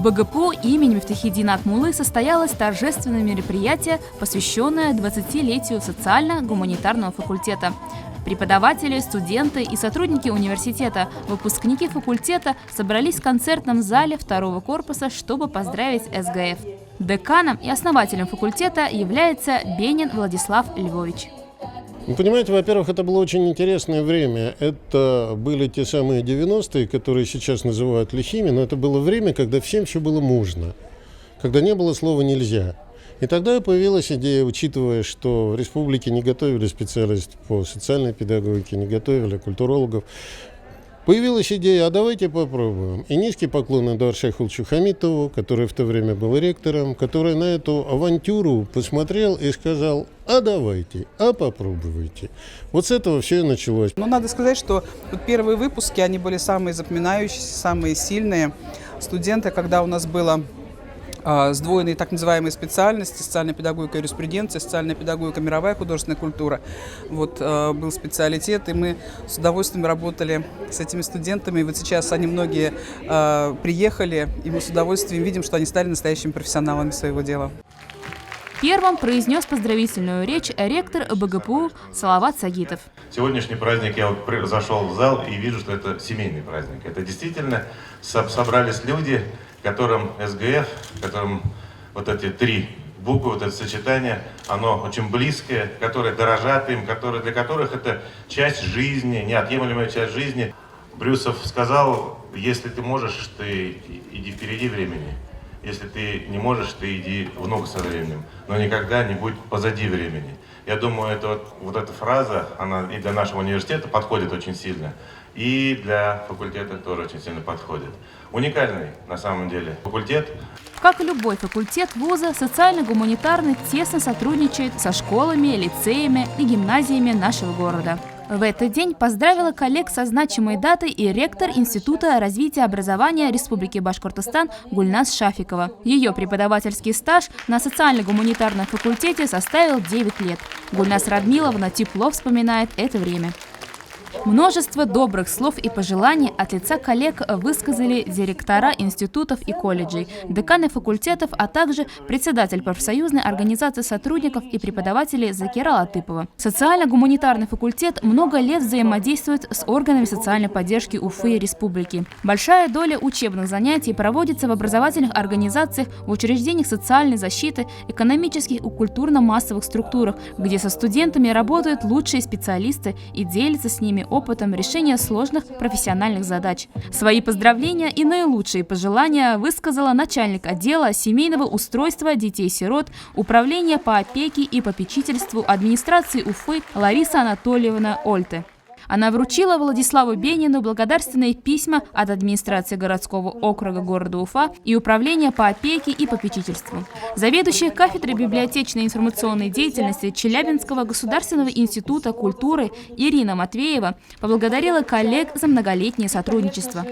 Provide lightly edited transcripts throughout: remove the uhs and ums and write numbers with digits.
В БГПУ имени Мифтахиддина Акмуллы состоялось торжественное мероприятие, посвященное 20-летию социально-гуманитарного факультета. Преподаватели, студенты и сотрудники университета, выпускники факультета собрались в концертном зале второго корпуса, чтобы поздравить СГФ. Деканом и основателем факультета является Бенин Владислав Львович. Вы понимаете, во-первых, это было очень интересное время. Это были те самые 90-е, которые сейчас называют лихими, но это было время, когда всем все было можно, когда не было слова «нельзя». И тогда появилась идея, учитывая, что в республике не готовили специалистов по социальной педагогике, не готовили культурологов, появилась идея, а давайте попробуем. И низкий поклон Эдуарду Шайхуловичу Хамитову, который в то время был ректором, который на эту авантюру посмотрел и сказал: а давайте, а попробуйте. Вот с этого все и началось. Но надо сказать, что вот первые выпуски, они были самые запоминающиеся, самые сильные. Студенты, когда у нас было сдвоенные так называемые специальности: социальная педагогика, юриспруденция, социальная педагогика, мировая художественная культура. Вот был специалитет, и мы с удовольствием работали с этими студентами. И вот сейчас они многие приехали, и мы с удовольствием видим, что они стали настоящими профессионалами своего дела. Первым произнес поздравительную речь ректор БГПУ Салават Сагитов. Сегодняшний праздник, я вот зашел в зал и вижу, что это семейный праздник. Это действительно собрались люди, которым СГФ, которым вот эти три буквы, вот это сочетание, оно очень близкое, которые дорожат им, для которых это часть жизни, неотъемлемая часть жизни. Брюсов сказал: если ты можешь, ты иди впереди времени. Если ты не можешь, ты иди в ногу со временем, но никогда не будь позади времени. Я думаю, вот эта фраза, она и для нашего университета подходит очень сильно, и для факультета тоже очень сильно подходит. Уникальный, на самом деле, факультет. Как и любой факультет вуза, социально-гуманитарный тесно сотрудничает со школами, лицеями и гимназиями нашего города. В этот день поздравила коллег со значимой датой и ректор Института развития образования Республики Башкортостан Гульназ Шафикова. Ее преподавательский стаж на социально-гуманитарном факультете составил 9 лет. Гульназ Радмиловна тепло вспоминает это время. Множество добрых слов и пожеланий от лица коллег высказали директора институтов и колледжей, деканы факультетов, а также председатель профсоюзной организации сотрудников и преподавателей Закира Латыпова. Социально-гуманитарный факультет много лет взаимодействует с органами социальной поддержки Уфы и республики. Большая доля учебных занятий проводится в образовательных организациях, в учреждениях социальной защиты, экономических и культурно-массовых структурах, где со студентами работают лучшие специалисты и делятся с ними опытом решения сложных профессиональных задач. Свои поздравления и наилучшие пожелания высказала начальник отдела семейного устройства детей-сирот, управления по опеке и попечительству администрации Уфы Лариса Анатольевна Ольте. Она вручила Владиславу Бенину благодарственные письма от администрации городского округа города Уфа и управления по опеке и попечительству. Заведующая кафедрой библиотечной информационной деятельности Челябинского государственного института культуры Ирина Матвеева поблагодарила коллег за многолетнее сотрудничество.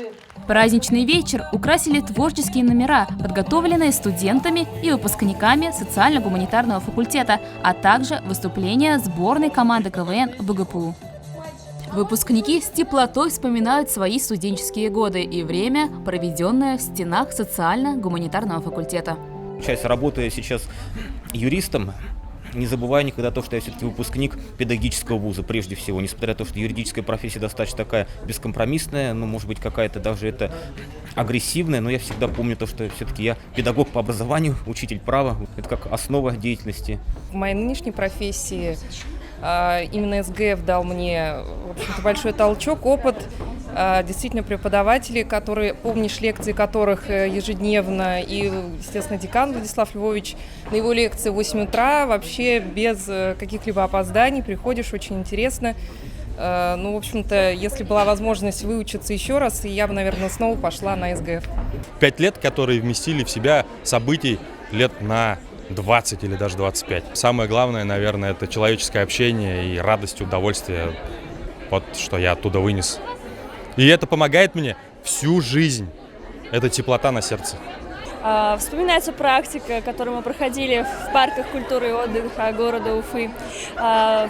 Праздничный вечер украсили творческие номера, подготовленные студентами и выпускниками социально-гуманитарного факультета, а также выступления сборной команды КВН БГПУ. Выпускники с теплотой вспоминают свои студенческие годы и время, проведенное в стенах социально-гуманитарного факультета. Работая сейчас юристом, не забываю никогда то, что я все-таки выпускник педагогического вуза, прежде всего. Несмотря на то, что юридическая профессия достаточно такая бескомпромиссная, может быть, какая-то даже это агрессивная, но я всегда помню то, что все-таки я педагог по образованию, учитель права. Это как основа деятельности. В моей нынешней профессии именно СГФ дал мне, в общем-то, большой толчок, опыт. Действительно, преподаватели, помнишь лекции которых ежедневно, и, естественно, декан Владислав Львович, на его лекции в 8 утра, вообще без каких-либо опозданий, приходишь, очень интересно. В общем-то, если была возможность выучиться еще раз, я бы, наверное, снова пошла на СГФ. 5 лет, которые вместили в себя событий лет на 20 или даже 25. Самое главное, наверное, это человеческое общение и радость, удовольствие, вот что я оттуда вынес. И это помогает мне всю жизнь. Это теплота на сердце. Вспоминается практика, которую мы проходили в парках культуры и отдыха города Уфы.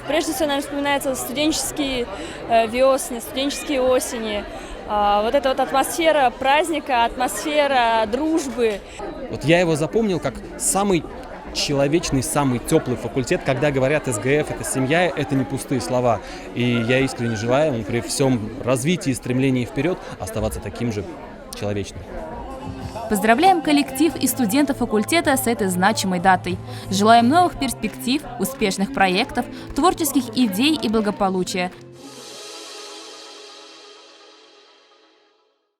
Прежде всего, нам вспоминаются студенческие весны, студенческие осени. Вот эта вот атмосфера праздника, атмосфера дружбы. Вот я его запомнил как самый человечный, самый теплый факультет. Когда говорят СГФ, это семья, это не пустые слова. И я искренне желаю ему при всем развитии и стремлении вперед оставаться таким же человечным. Поздравляем коллектив и студентов факультета с этой значимой датой. Желаем новых перспектив, успешных проектов, творческих идей и благополучия.